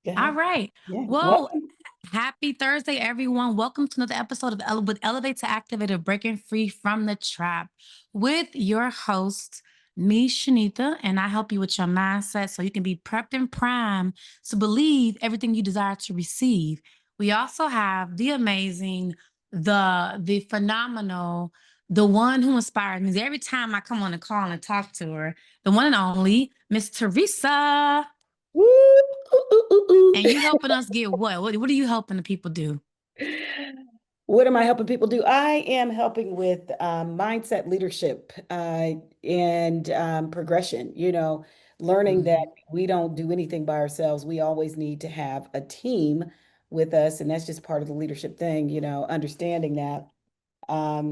Go All ahead. right. Yeah. Well, Welcome. happy Thursday, everyone. Welcome to another episode of with Elevate to Activate of Breaking Free from the Trap with your host, me, Shanita, and I help you with your mindset so you can be prepped and primed to believe everything you desire to receive. We also have the amazing, the phenomenal, the one who inspires me every time I come on the call and talk to her, the one and only Miss Teresa. Woo, ooh, ooh, ooh, And you helping us get what? What are you helping the people do? ooh. What am I helping people do? I am helping with mindset leadership and progression, learning that Mhm. we don't do anything by ourselves. We always need to have a team with us. And that's just part of the leadership thing, understanding that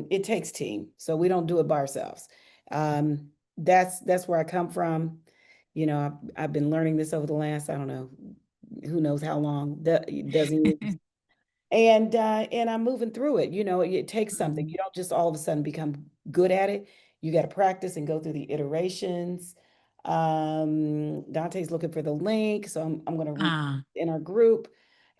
it takes team. So we don't do it by ourselves. That's where I come from. I've been learning this over the last, I don't know, who knows how long, doesn't and I'm moving through it. It takes something. Mhm. You don't just all of a sudden become good at it. You got to practice and go through the iterations. Dante's looking for the link, so I'm going to read Uh, in our group.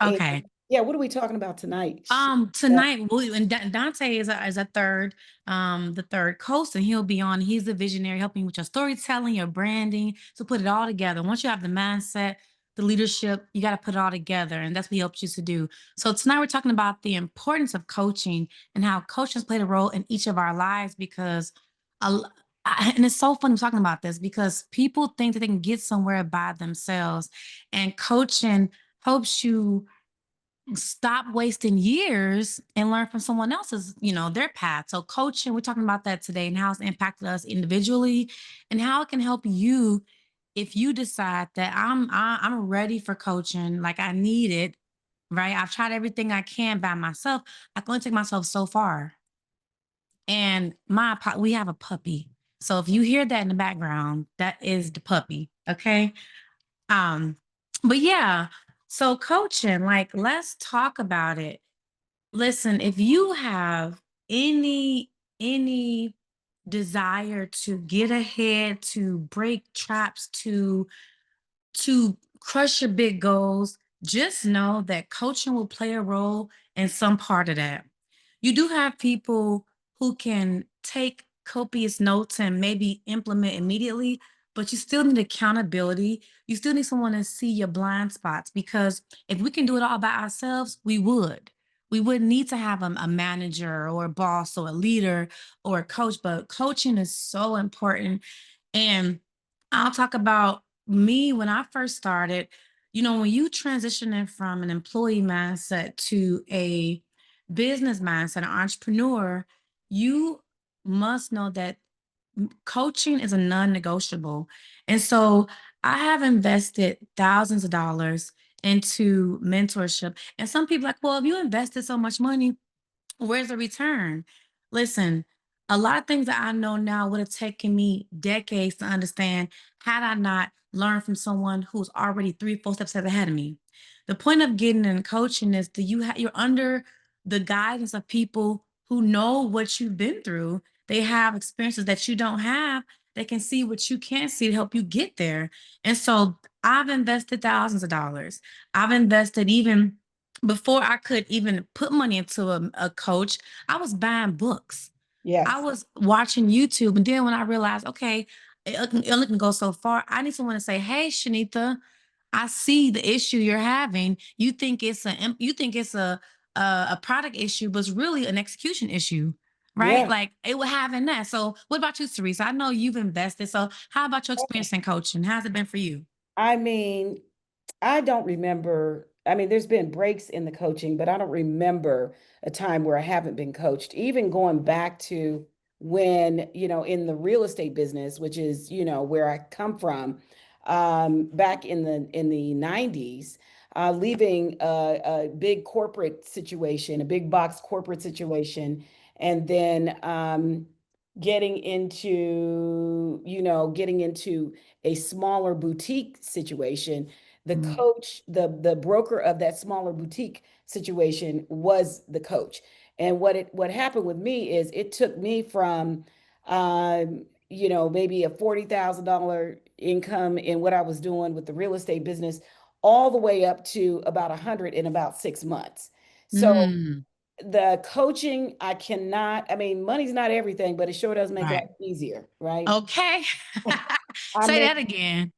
And okay. yeah, what are we talking about tonight? Tonight, and Dante is a third, the third coast, and he'll be on. He's the visionary, helping with your storytelling, your branding, to put it all together. Once you have the mindset, the leadership, you got to put it all together, and that's what he helps you to do. So tonight we're talking about the importance of coaching and how coaching has played a role in each of our lives because, a l- and it's so fun talking about this because people think that they can get somewhere by themselves, and coaching helps you stop wasting years and learn from someone else's, their path. So coaching, we're talking about that today and how it's impacted us individually and how it can help you if you decide that I'm ready for coaching, like I need it, right? I've tried everything I can by myself. I can only take myself so far. And we have a puppy. So if you hear that in the background, that is the puppy. Okay. Um, but yeah, so coaching, like let's talk about it. Listen, if you have any desire to get ahead, to break traps, to crush your big goals, just know that coaching will play a role in some part of that. You do have people who can take copious notes and maybe implement immediately, but you still need accountability. You still need someone to see your blind spots because if we can do it all by ourselves, we would. We wouldn't need to have a manager or a boss or a leader or a coach, but coaching is so important. And I'll talk about me when I first started. When you transitioning from an employee mindset to a business mindset, an entrepreneur, you must know that coaching is a non-negotiable. And so I have invested thousands of dollars into mentorship. And some people like, well, if you invested so much money, where's the return? Listen, a lot of things that I know now would have taken me decades to understand had I not learned from someone who's already 3, 4 steps ahead of me. The point of getting in coaching is that you're under the guidance of people who know what you've been through. They have experiences that you don't have. They can see what you can't see to help you get there. And so I've invested thousands of dollars. I've invested even before I could even put money into a coach, I was buying books. I Yes. was watching YouTube. And then when I realized, okay, it can go so far, I need someone to say, hey, Shanita, I see the issue you're having. You think it's a product issue, but it's really an execution issue, right? Yeah. Like it would have in that. So what about you, Teresa? I know you've invested. So how about your experience in coaching? How's it been for you? I mean, I don't remember. I mean, there's been breaks in the coaching, but I don't remember a time where I haven't been coached. Even going back to when, in the real estate business, which is, where I come from, back in the 90s, leaving a big corporate situation, a big box corporate situation, and then getting into a smaller boutique situation. The Mm, coach, the broker of that smaller boutique situation was the coach. And what happened with me is it took me from maybe a $40,000 income in what I was doing with the real estate business all the way up to about 100 in about 6 months. So Mm, the coaching, I cannot, I mean, money's not everything, but it sure does make life right. easier, right? Okay. I Say mean, that again.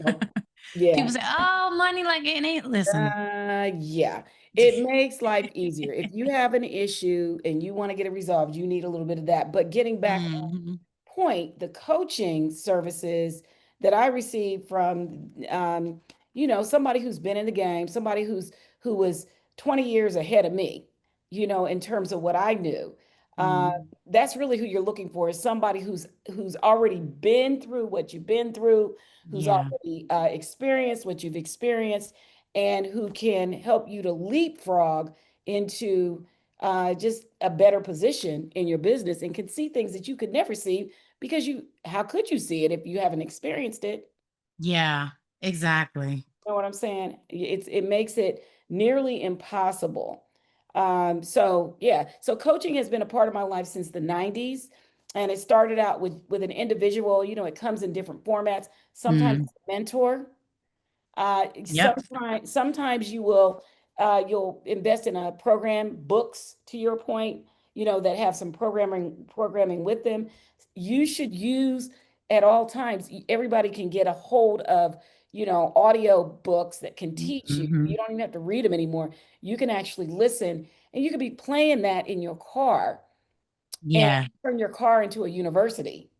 oh, yeah. People say, "Oh, money like it ain't." Listen. Yeah, it makes life easier. If you have an issue and you want to get it resolved, you need a little bit of that. But getting back Mhm. point, the coaching services that I received from, somebody who's been in the game, somebody who was 20 years ahead of me, in terms of what I knew. Uh, Mm, that's really who you're looking for is somebody who's already been through what you've been through, who's yeah. already experienced what you've experienced, and who can help you to leapfrog into just a better position in your business and can see things that you could never see because how could you see it if you haven't experienced it? Yeah. Exactly. You know what I'm saying? It makes it nearly impossible. So yeah, so coaching has been a part of my life since the 90s. And it started out with an individual, it comes in different formats. Sometimes Mm, it's a mentor. yep. Sometimes you'll invest in a program, books to your point, that have some programming with them. You should use at all times. Everybody can get a hold of, audio books that can teach you. You Mhm. don't even have to read them anymore. You can actually listen, and you could be playing that in your car and Yeah. turn your car into a university.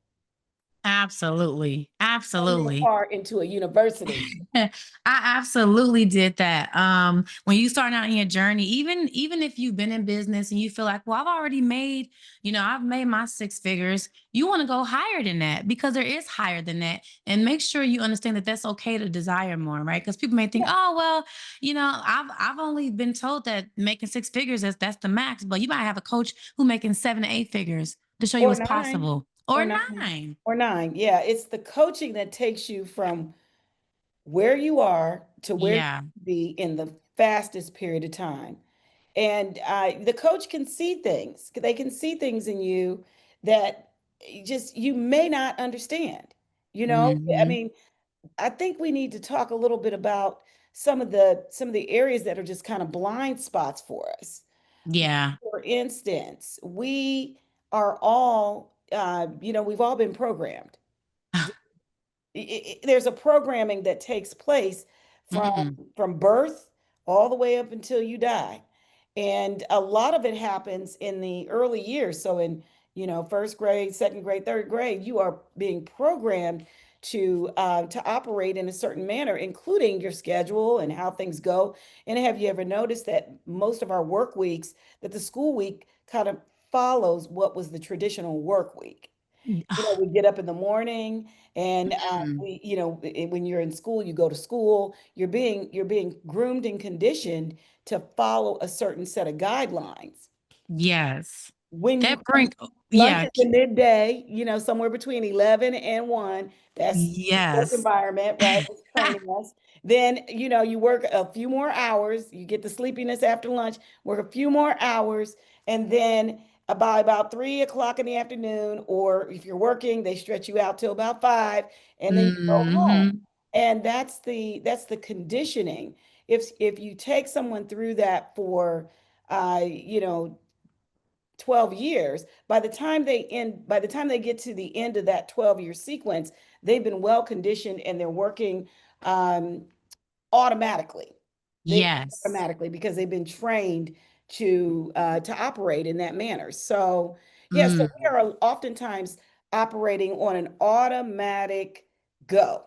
Absolutely. Turn your Absolutely. car into a university. I absolutely did that. When you start out in your journey, even if you've been in business and you feel like, well, I've made my six figures. You want to go higher than that because there is higher than that, and make sure you understand that that's okay to desire more, right? Because people may think, oh, well, I've only been told that making six figures that's the max, but you might have a coach who making 7 to 8 figures to show you Or what's nine, possible, or or nine, 9. or nine. Yeah, it's the coaching that takes you from where you are to where you Yeah. be in the fastest period of time. And the coach can see things. They can see things in you that just you may not understand. I Hmm. mean, I think we need to talk a little bit about some of the areas that are just kind of blind spots for us. Yeah. For instance, we are all, we've all been programmed. There's a programming that takes place from Mm, from birth all the way up until you die, and a lot of it happens in the early years. So in first grade, second grade, third grade, you are being programmed to operate in a certain manner, including your schedule and how things go. And have you ever noticed that most of our work weeks, that the school week kind of follows what was the traditional work week? We get up in the morning and mm, when you're in school, you go to school, you're being groomed and conditioned to follow a certain set of guidelines. yes. When you That bring lunch yeah, is the midday, somewhere between 11 and 1. That's work yes. environment, right? It's training us. Then, you work a few more hours. You get the sleepiness after lunch, work a few more hours. And then by about 3 o'clock in the afternoon, or if you're working, they stretch you out till about 5, and then you go home. Mhm. And that's the conditioning. If you take someone through that for, uh, you know, 12 years, by the time they get to the end of that 12-year sequence, they've been well conditioned and they're working um, automatically. They Yes. automatically because they've been trained to operate in that manner. So yes, so we Mm, are oftentimes operating on an automatic go.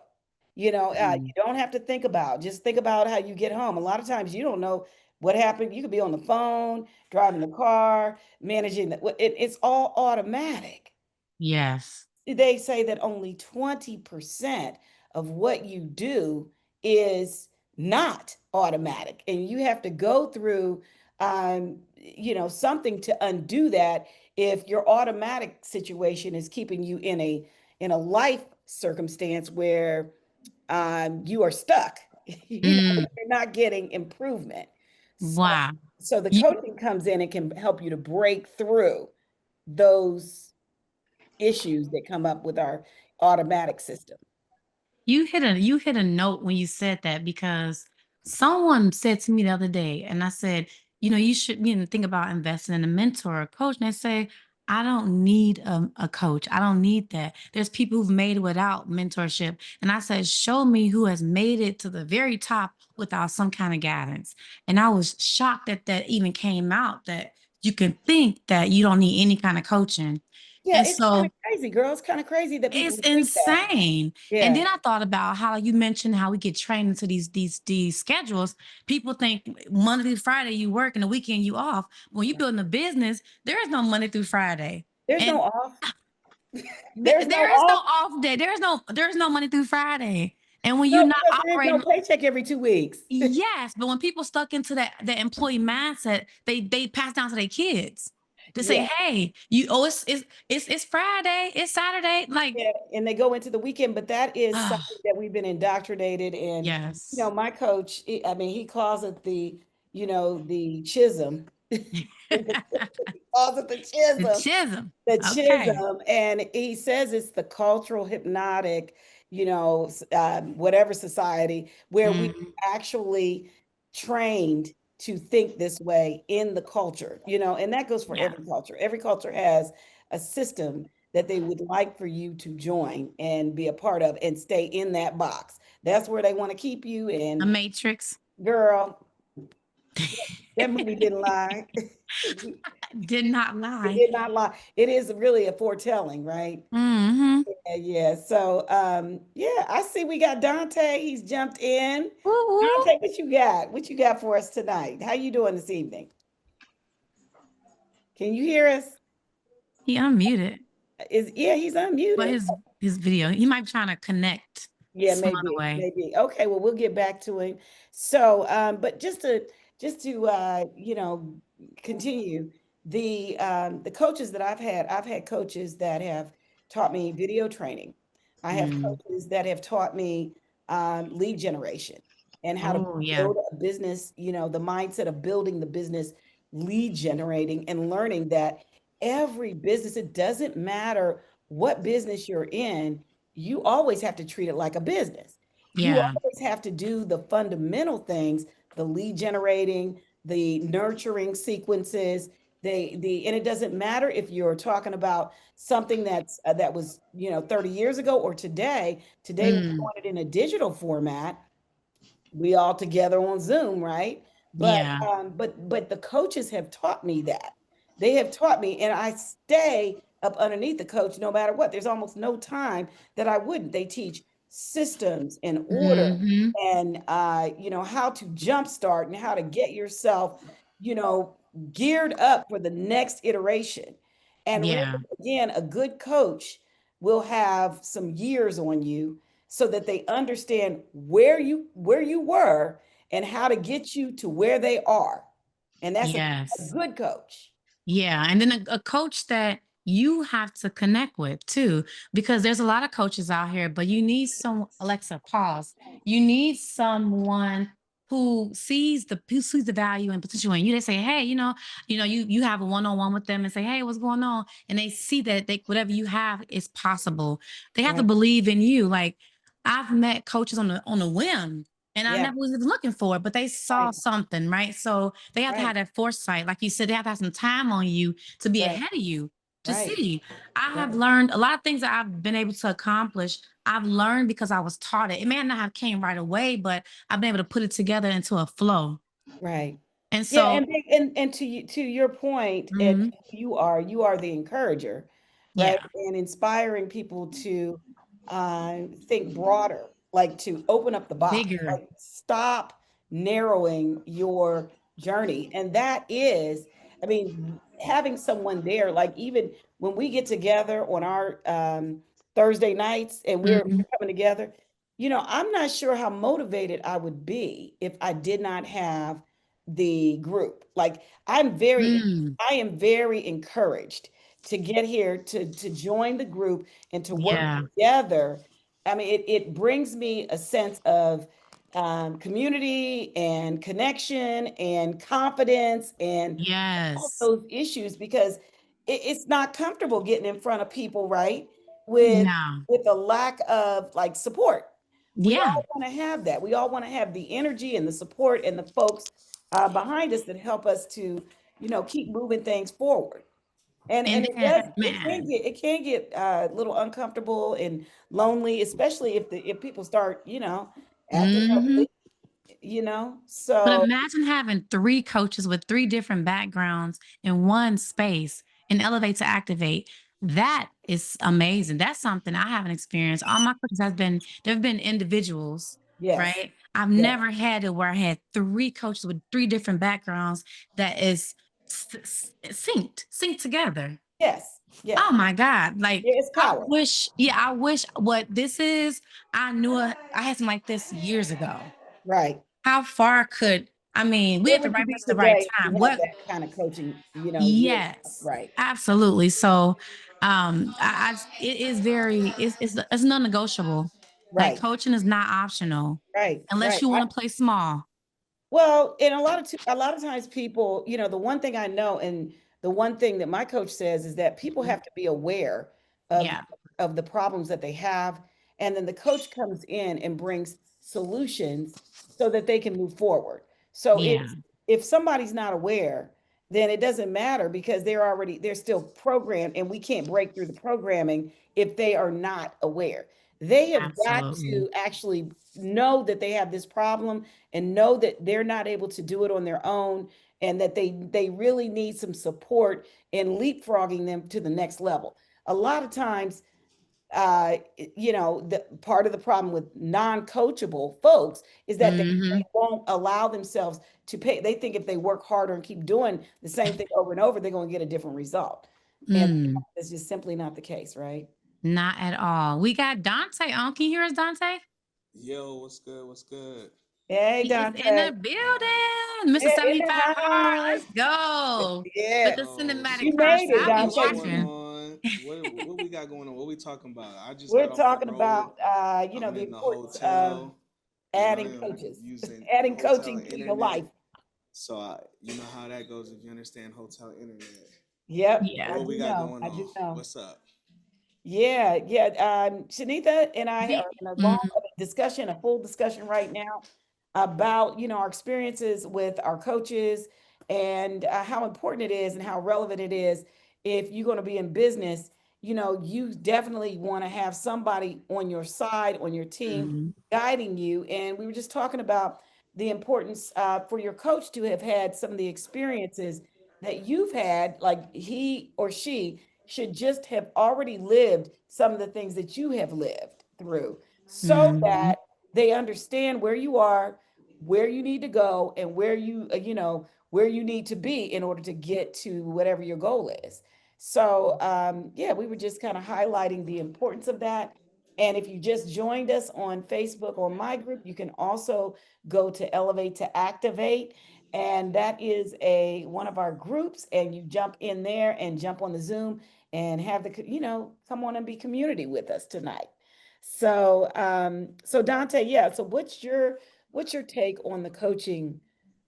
mm. You don't have to think about. Just think about how you get home. A lot of times you don't know what happened. You could be on the phone, driving the car, managing it's all automatic. Yes. They say that only 20% of what you do is not automatic, and you have to go through something to undo that if your automatic situation is keeping you in a life circumstance where you are stuck. Mm, You're not getting improvement. So, wow. so the You coaching comes in and can help you to break through those issues that come up with our automatic system. you hit a note when you said that because Someone said to me the other day, and I said, you should think about investing in a mentor or a coach. And they say, I don't need a coach. I don't need that. There's people who've made it without mentorship. And I said, show me who has made it to the very top without some kind of guidance. And I was shocked that that even came out, that you can think that you don't need any kind of coaching. Yeah, And it's kind of so crazy, girl. It's kind of crazy that people it's would think that. insane. And Yeah. then I thought about how you mentioned how we get trained into these schedules. People think Monday through Friday you work and the weekend you off. When you building a business, there is no Monday through Friday. There's no And off. There's no there is no off. off day. There's no Monday through Friday. And when you're No, not because there's no operating, paycheck every 2 weeks. yes, but when people stuck into that employee mindset, they pass down to their kids to Yeah. say, hey, it's Friday, it's Saturday. Like, Yeah, and they go into the weekend, but that is something that we've been indoctrinated in. yes. My coach, I mean, he calls it the chism. He calls it the The chism. chism. The Okay. chism, and he says it's the cultural hypnotic, whatever society where we Mm, actually trained to think this way in the culture, and that goes for yeah. every culture. Every culture has a system that they would like for you to join and be a part of and stay in that box. That's where they want to keep you. A And matrix. girl, that movie didn't lie. It Did not lie. did not lie. It is really a foretelling, right? Mm-hmm. Yeah, yeah. So, yeah, I see we got Dante. He's jumped in. Ooh, ooh. Dante, what you got? What you got for us tonight? How you doing this evening? Can you hear us? He unmuted. Yeah, he's But unmuted. his video, he might be trying to connect Yeah, some other maybe, way. maybe. Okay, well, we'll get back to him. So, but just to continue the coaches that I've had coaches that have taught me video training. I have Mm. coaches that have taught me lead generation and how to Oh, yeah. build a business, the mindset of building the business, lead generating and learning that every business, it doesn't matter what business you're in, you always have to treat it like a business. You Yeah. always have to do the fundamental things, the lead generating, the nurturing sequences, and it doesn't matter if you're talking about something that was 30 years ago or today. Today we're Mm. doing it in a digital format, we all together on Zoom, right? But Yeah. but the coaches have taught me that. They have taught me, and I stay up underneath the coach no matter what. There's almost no time that I wouldn't. They teach systems and order Mm-hmm. and how to jumpstart and how to get yourself, you know, geared up for the next iteration. And really, Yeah. again, a good coach will have some years on you so that they understand where you were and how to get you to where they are. And that's a Yes. good coach. Yeah, and then a coach that you have to connect with too, because there's a lot of coaches out here, but you need some, Alexa, pause. You need someone who sees the value and potential in you. They say, hey, you have a one-on-one with them and say, hey, what's going on? And they see that whatever you have is possible. They have to Right. believe in you. Like, I've met coaches on a whim, and I Yeah. never was even looking for it, but they saw Right. something, right? So they have to Right. have that foresight. Like you said, they have to have some time on you to be Right. ahead of you to Right. see. I have Right. learned a lot of things that I've been able to accomplish. I've learned because I was taught it. It may not have came right away, but I've been able to put it together into a flow. Right. And Yeah, so, and to your point, and mhm, you are the encourager, right? yeah, And inspiring people to think broader, like to open up the box, bigger. like stop narrowing your journey. And that is, I mean, having someone there, like even when we get together on our Thursday nights and we're Mhm, coming together, I'm not sure how motivated I would be if I did not have the group. Like mm, I am very encouraged to get here to join the group and to work yeah, together. I mean, it brings me a sense of community and connection and confidence and all yes, those issues because it's not comfortable getting in front of people, right? With no, with a lack of like support. We Yeah. all want to have that. We all want to have the energy and the support and the folks behind us that help us to, keep moving things forward. And And it then, does, man, it can get a little uncomfortable and lonely, especially if people start, acting mhm. ugly, But So imagine having 3 coaches with 3 different backgrounds in one space and elevate to activate. That is amazing. That's something I haven't experienced. All my coaches has been they've been individuals, yes, right? I've yes, never had it where I had 3 coaches with 3 different backgrounds that is synced together. yes, yes. Oh my God. Like, Yeah, it's power. I wish what this is, I knew I had something like this years ago. Right. How far could I mean, we Where at the would you right be place at the right today if time. you had What that kind of coaching, years ago? Yes, Right, absolutely. So, it is very it's non-negotiable. Like, right, coaching is not optional right, unless right. you wanna play small. Well, and a lot of times people, the one thing I know and the one thing that my coach says is that people Mhm. have to be aware of Yeah, of the problems that they have, and then the coach comes in and brings solutions so that they can move forward. So yeah, if somebody's not aware, then it doesn't matter because they're still programmed and we can't break through the programming if they are not aware. They have got absolutely. to actually know that they have this problem and know that they're not able to do it on their own and that they really need some support in leapfrogging them to the next level. A lot of times the part of the problem with non-coachable folks is that they Mhm. won't allow themselves to pay. They think if they work harder and keep doing the same thing over and over, they're going to get a different result. And Mm, it's just simply not the case, right? not at all. We got Dante on. Can you hear us, Dante? Yo, what's good? What's good? Hey, He is in Dante. the building. Mr. In the 75 hard. house. Let's go. With Yeah, the Yo, cinematic you prop. made So it, I'll be what's Dante. going watching. on? What we got going on? What we talking about? I just We're got off the talking road. about, I'm the in the importance of hotel. I adding am coaches, using adding hotel coaching to your internet. life. So you know how that goes if you understand hotel internet. Yep, Yeah. I What we do got know. going I do on? know. What's up? Yeah, yeah. Shanita and I The are in a long mm, discussion, a full discussion right now about, our experiences with our coaches and how important it is and how relevant it is. If you're going to be in business, you definitely want to have somebody on your side, on your team, mm, guiding you. And we were just talking about the importance for your coach to have had some of the experiences that you've had, like he or she should just have already lived some of the things that you have lived through so mhm, that they understand where you are, where you need to go, and where you need to be in order to get to whatever your goal is. So, yeah, we were just kind of highlighting the importance of that. And if you just joined us on Facebook on my group, you can also go to Elevate to Activate, and that is a one of our groups, and you jump in there and jump on the Zoom and have come on and be community with us tonight. So Dante, yeah, so what's your take on the coaching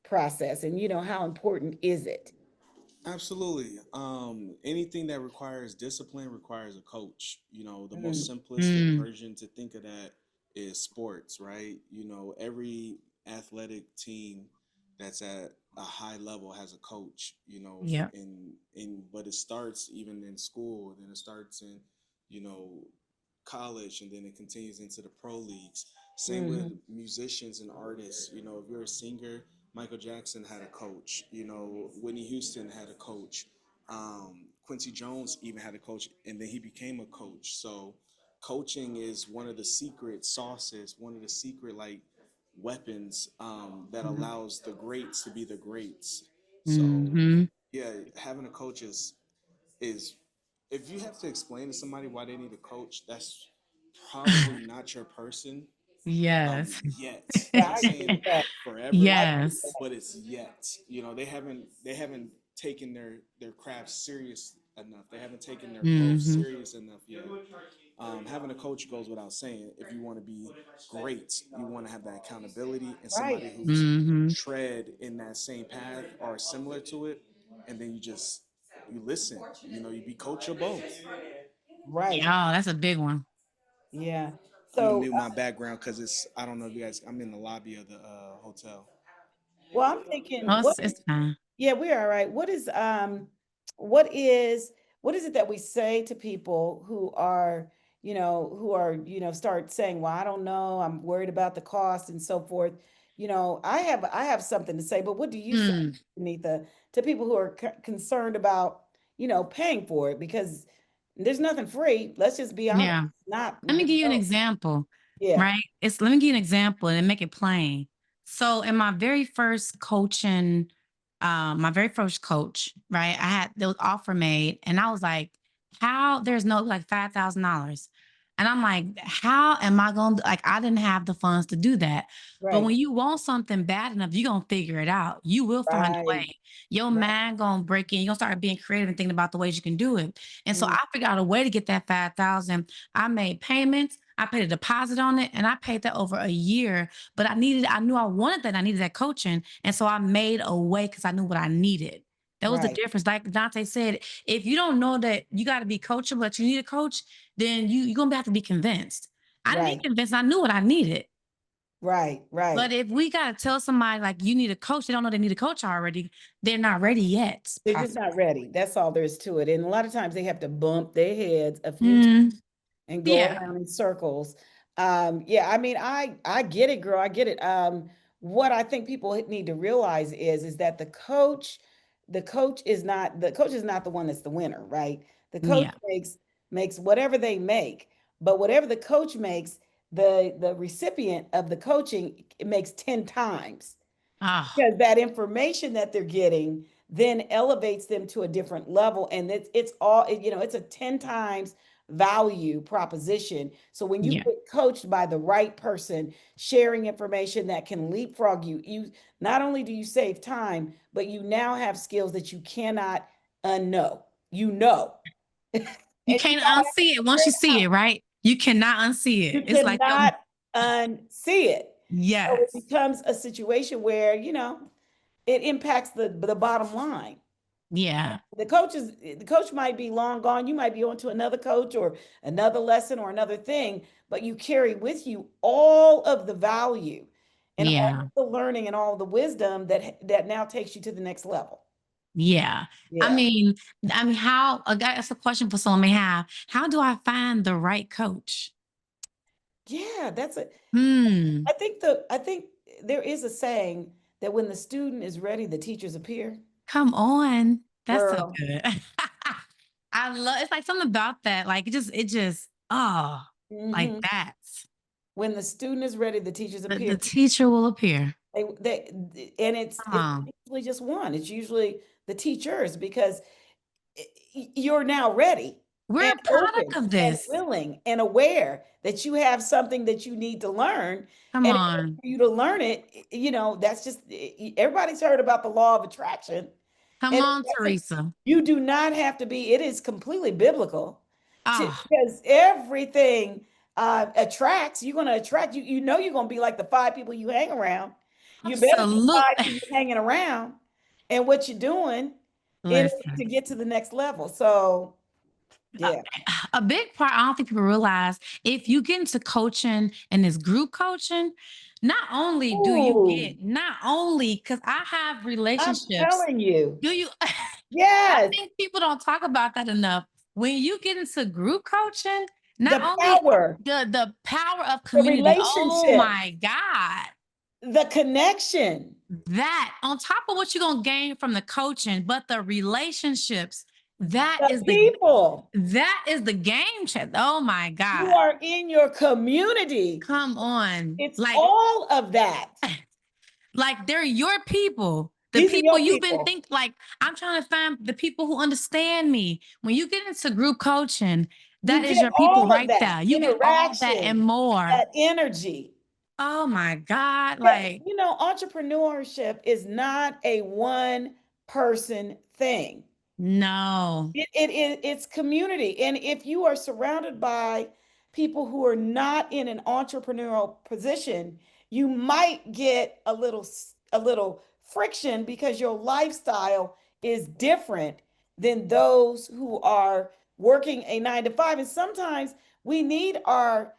process, and how important is it? Absolutely. Anything that requires discipline requires a coach. The most Mm, simplistic mm. version to think of that is sports, right? Every athletic team that's at a high level has a coach, Yep. but it starts even in school, then it starts in, you know, college, and then it continues into the pro leagues. Same with mhm, musicians and artists. If you're a singer, Michael Jackson had a coach. Whitney Houston had a coach. Quincy Jones even had a coach, and then he became a coach. So, coaching is one of the secret sauces, one of the secret weapons that mhm. allows the greats to be the greats. So, Mhm. yeah, having a coach is if you have to explain to somebody why they need a coach, that's probably not your person Yes. yet. Yeah, Not I agree saying with that. forever, I agree with Yes. but it's yet. They haven't taken their craft serious enough. They haven't taken their growth Mhm. serious enough yet. Having a coach goes without saying. If you want to be great, you want to have that accountability and that. Right, somebody who's Mhm. tread in that same path or similar to it, and then you listen. You be coachable. right. Yeah, oh, that's a big one. Yeah. I'm gonna So, mute my background because it's I don't know if you guys. I'm in the lobby of the hotel. well, I'm thinking, Oh, it's fine. yeah, we're all right. What is, what is it that we say to people who are, start saying, well, I don't know, I'm worried about the cost and so forth. I have something to say, but what do you say, Mm, Anita, to people who are concerned about, paying for it? Because there's nothing free. Let's just be honest. yeah. Not, Let me give you an no. example, Yeah, right? Let me give you an example and make it plain. So in my very first coaching, my very first coach, right? There was offer made, and I was like, how there's no like $5,000. And I'm like, how am I going to like I didn't have the funds to do that. But right, when you want something bad enough, you're gonna figure it out. You will find a right, way. Your right. mind gonna break in. You're gonna start being creative and thinking about the ways you can do it. And so Mm, I figured out a way to get that 5,000. I made payments. I paid a deposit on it, and I paid that over a year. But I knew I wanted that. I needed that coaching. And so I made a way because I knew what I needed. That was the right, difference. Like Dante said, if you don't know that you got to be coachable, that you need a coach, then you're going to have to be convinced. I didn't need right, convinced. I knew what I needed. right, right. But if we got to tell somebody like you need a coach, they don't know they need a coach already, they're not ready yet, They're just possibly. not ready. That's all there is to it. And a lot of times they have to bump their heads a few times Mm, and go yeah. around in circles. Yeah, I mean, I get it, girl. I get it. What I think people need to realize is that the coach is not the one that's the winner, right? The coach Yeah. makes whatever they make, but whatever the coach makes, the recipient of the coaching it makes 10 times Oh, because that information that they're getting then elevates them to a different level, and it's all it's a 10 times value proposition. So when you yeah. get coached by the right person sharing information that can leapfrog you not only do you save time, but you now have skills that you cannot unknow, and You you can't don't have to unsee it once figure you it see out. it, right? You cannot unsee it. You It's like your cannot unsee it. So it yes. becomes a situation where it impacts the bottom line. Yeah. The coach might be long gone. You might be on to another coach or another lesson or another thing, but you carry with you all of the value and all Yeah. of the learning and all the wisdom that now takes you to the next level. Yeah. I Yeah. mean, how that's a question for someone may have. How do I find the right coach? Yeah, that's it. Hmm. I think there is a saying that when the student is ready, the teachers appear. Come on. That's so Girl. good. I love it's like something about that. Like oh, like Hmm. that. When the student is ready, the teachers appear. The teacher will appear. And it's Come it's on. usually just one. It's usually the teachers because you're now ready We're and a product open of and this. willing and aware that you have something that you need to learn. Come And in order on. for you to learn it, that's just everybody's heard about the law of attraction. Come And on, it doesn't, Teresa. you do not have to be, it is completely biblical Oh, because everything attracts, you're going to attract, you're going to be like the five people you hang around. You better be the five absolutely. people you're hanging around and what you're doing in order to Listen. get to the next level. So, a, yeah. a big part I don't think people realize if you get into coaching and this group coaching, Ooh, not only because I have I'm relationships, telling you. do you I Yes, think people don't talk about that enough. When you get into group coaching, not the only power, the power of the community, oh relationship, my God. the connection, That on top of what you're gonna gain from the coaching, but the relationships, the people. that is the game chat. Oh my You God. are in your community. Come on. It's all of that. Like they're your people. The These are people your you've been people. think like I'm trying to find the people who understand me. When you get into group coaching, You that is get your people all of right that there. You get all that and interaction, more. that energy. Oh my God. Yeah, Like, entrepreneurship is not a one person thing. no. It's community. And if you are surrounded by people who are not in an entrepreneurial position, you might get a little friction because your lifestyle is different than those who are working a 9 to 5. And sometimes we need our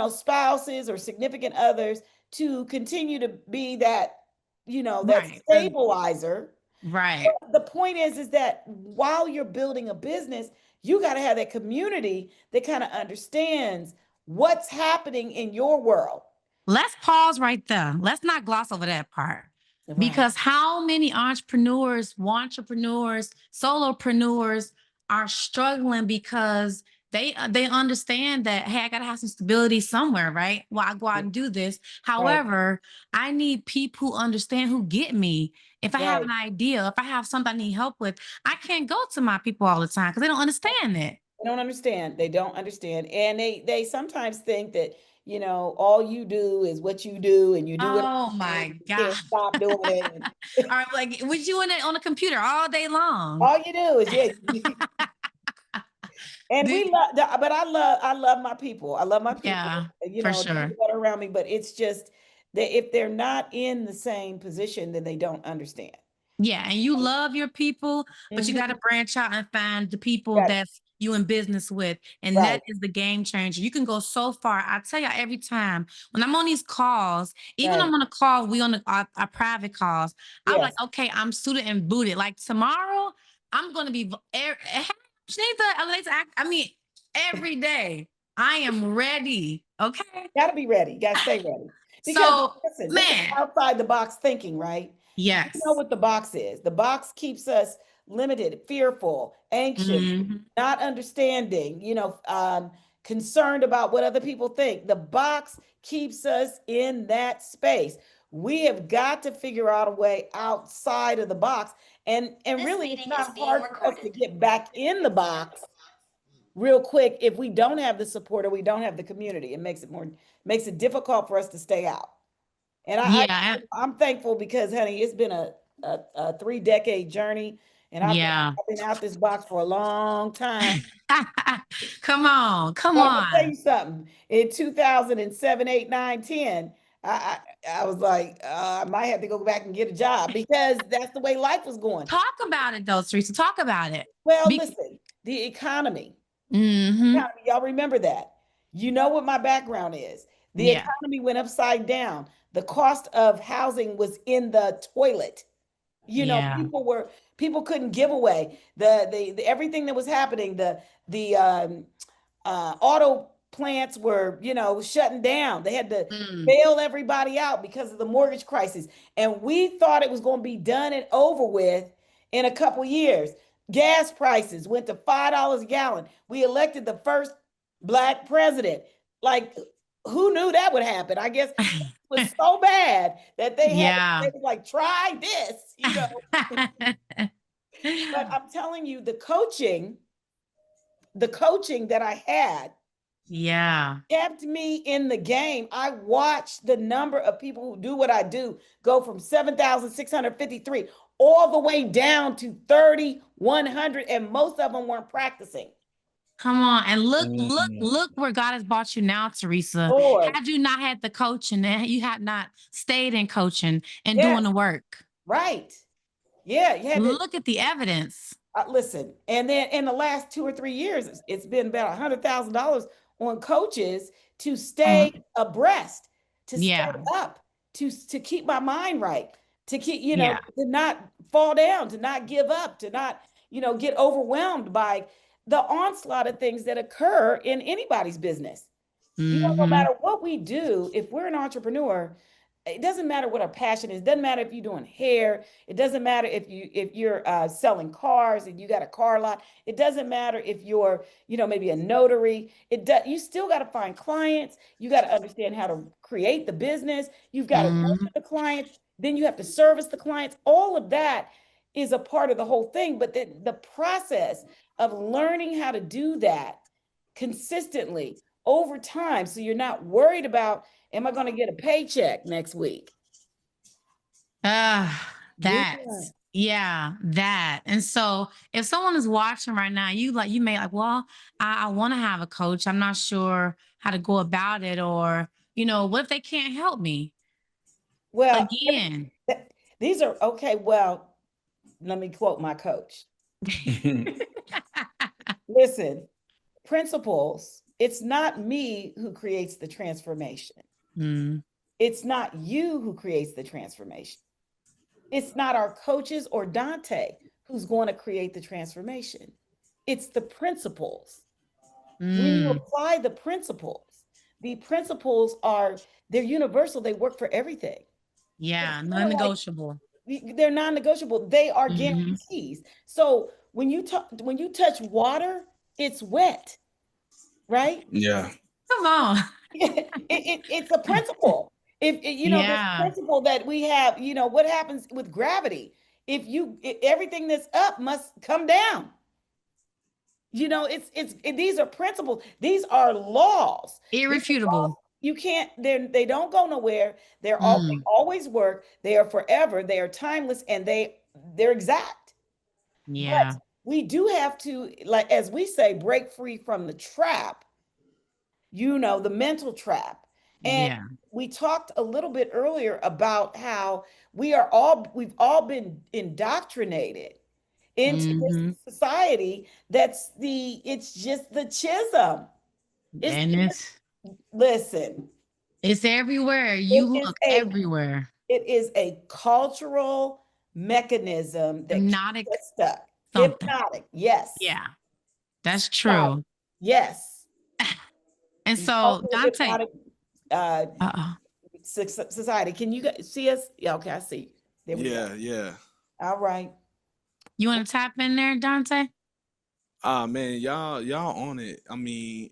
spouses or significant others to continue to be that, that Right. stabilizer. Right. The point is that while you're building a business, you got to have that community that kind of understands what's happening in your world. Let's pause right there. Let's not gloss over that part. Right. Because how many entrepreneurs, solopreneurs are struggling because they understand that, hey, I gotta have some stability somewhere, right? While I go out and do this. Right. However, I need people who understand, who get me. If I have Right. an idea, if I have something I need help with, I can't go to my people all the time because they don't understand it. They don't understand. They don't understand. And they sometimes think that, all you do is what you do and you do it Oh and my you God. can't stop doing it. All right, like was you in it on a computer all day long? All you do is, yeah. And Do- we love, but I love my people. I love my people, yeah, for the people sure. that are around me. But it's just that if they're not in the same position, then they don't understand. Yeah, and you love your people, but you got to Hmm. branch out and find the people Got that's you in business with. And right, that is the game changer. You can go so far. I tell you every time when I'm on these calls, even right, I'm on a call, we on our private calls, I'm like, yes. okay, I'm suited and booted. Like tomorrow, I'm going to be, I mean, every day I am ready. Okay. Got to be ready. Got to stay ready. Because So, listen, this is man, outside the box thinking, right? You know yes. what the box is. The box keeps us limited, fearful, anxious, Mhm. not understanding, concerned about what other people think. The box keeps us in that space. We have got to figure out a way outside of the box. And This really, it's meeting is not being hard for us to recorded. get back in the box real quick if we don't have the support or we don't have the community. It makes it difficult for us to stay out. And Yeah. I'm thankful because, honey, it's been a 3 decade journey, and Yeah. I've been out this box for a long time. Come on, come But I'm gonna tell on. you something. In 2007, 8, 9, 10, I was like, I might have to go back and get a job because that's the way life was going. Talk about it though, Teresa. Talk about it. Well, Be- listen, the economy. hmm Y'all remember that. You know what my background is. The Yeah. economy went upside down. The cost of housing was in the toilet. Yeah. People couldn't give away the everything that was happening. The auto plants were, shutting down. They had to Mm. bail everybody out because of the mortgage crisis. And we thought it was going to be done and over with in a couple years. Gas prices went to $5 a gallon. We elected the first Black president. Like, who knew that would happen? I guess it was so bad that they Yeah. was like, try this. But I'm telling you, the coaching that I had Yeah. kept me in the game. I watched the number of people who do what I do go from 7,653 all the way down to 3,100, and most of them weren't practicing. Come on. And Mm. look where God has brought you now, Teresa. Lord, Had you not had the coaching, and you had not stayed in coaching and doing yes, the work. right. Yeah, you had to Look at the evidence. listen. And then in the last 2 or 3 years, it's been about $100,000 on coaches to stay Mhm. abreast, to stay Yeah. up, to keep my mind right, to keep, Yeah. to not fall down, to not give up, to not, get overwhelmed by the onslaught of things that occur in anybody's business. No hmm matter what we do, if we're an entrepreneur, it doesn't matter what our passion is. It doesn't matter if you're doing hair. It doesn't matter if you're selling cars and you got a car lot. It doesn't matter if you're, maybe a notary. You still got to find clients. You got to understand how to create the business. You've got to hmm nurture the clients. Then you have to service the clients. All of that is a part of the whole thing. But the process of learning how to do that consistently over time, so you're not worried about, am I going to get a paycheck next week? Uh, Yeah. that. And so if someone is watching right now, you may like, well, I want to have a coach. I'm not sure how to go about it, or, what if they can't help me? Well, Again. these are okay. Well, let me quote my coach. Listen, principles, it's not me who creates the transformation. Mm, It's not you who creates the transformation. It's not our coaches or Dante who's going to create the transformation. It's the principles. When you mm, apply the principles are they're universal, they work for everything. It's yeah, kind of like non-negotiable. they're non-negotiable. They are Hmm. guarantees. So when you touch water, it's wet, right? Yeah. Come on. It's a principle. You know this Yeah, principle that we have, you know what happens with gravity. If you everything that's up must come down. You know, these are principles. These are laws. These are laws. irrefutable. You can't. They don't go nowhere. They Mm, always work. They are forever. They are timeless, and they're exact. But yeah, we do have to, like as we say, break free from the trap. You know, the mental trap. And yeah. we talked a little bit earlier about how we've all been indoctrinated into this Hmm. society it's just the chism. It's And listen, it's everywhere. You it is look a everywhere. it is a cultural mechanism that keeps Hypnotic us stuck. something. Hypnotic, yes. Yeah, that's Society, true. yes. And so Cultural Dante, hypnotic uh uh-uh. society. Can you guys see us? Yeah, okay, I see. There we go. Yeah, yeah. All right. You want to tap in there, Dante? Ah man, y'all on it. I mean,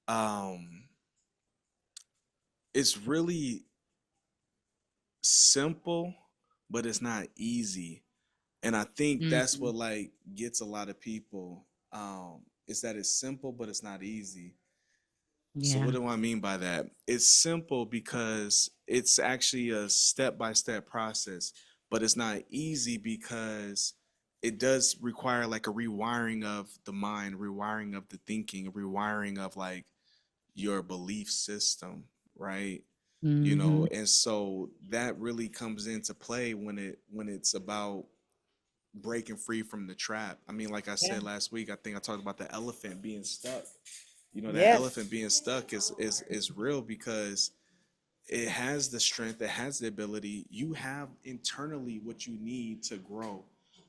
um it's really simple, but it's not easy. And I think that's Hmm. what like gets a lot of people. Is that it's simple, but it's not easy. So what Yeah. do I mean by that? It's simple because it's actually a step-by-step process, but it's not easy because it does require like a rewiring of the mind, rewiring of the thinking, rewiring of like your belief system, right? You Hmm. know, and so that really comes into play when it's about breaking free from the trap. I mean, like I Yeah. said last week, I think I talked about the elephant being stuck. You know, that Yes. elephant being stuck is real because it has the strength, it has the ability. You have internally what you need to grow.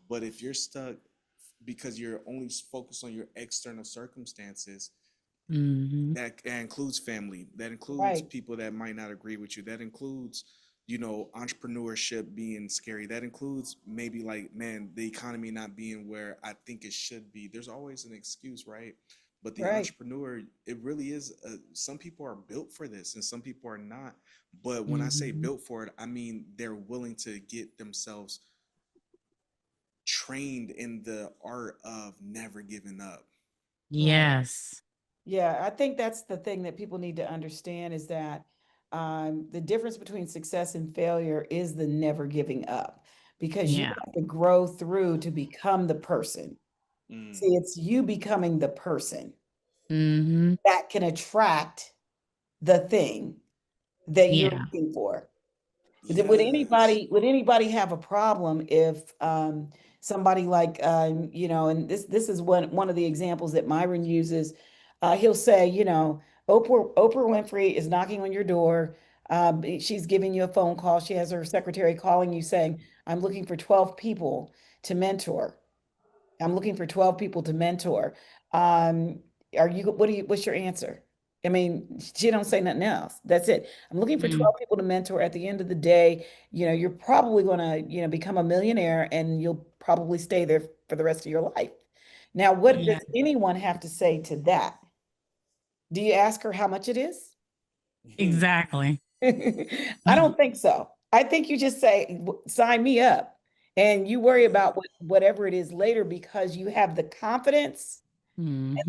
But if you're stuck because you're only focused on your external circumstances, Hmm. that includes family, that includes Right. people that might not agree with you, that includes, you know, entrepreneurship being scary, that includes maybe like, man, the economy not being where I think it should be. There's always an excuse, right? But the Right. entrepreneur, it really is some people are built for this and some people are not. But when I say Hmm. built for it, I mean they're willing to get themselves trained in the art of never giving up. Right. Yes. Yeah, I think that's the thing that people need to understand is that the difference between success and failure is the never giving up because you Yeah. have to grow through to become the person. Mm, See, it's you becoming the person Hmm. that can attract the thing that you're Yeah. looking for. yes. Would anybody have a problem if somebody like and this is one of the examples that Myron uses. He'll say, Oprah Winfrey is knocking on your door. She's giving you a phone call. She has her secretary calling you saying, "I'm looking for 12 people to mentor." I'm looking for 12 people to mentor. Um, what's your answer? I mean, she don't say nothing else. That's it. I'm looking for Mm. 12 people to mentor. At the end of the day, you're probably going to, become a millionaire and you'll probably stay there for the rest of your life. Now, what Yeah. does anyone have to say to that? Do you ask her how much it is? Exactly. I don't think so. I think you just say, Sign me up," and you worry about whatever it is later because you have the confidence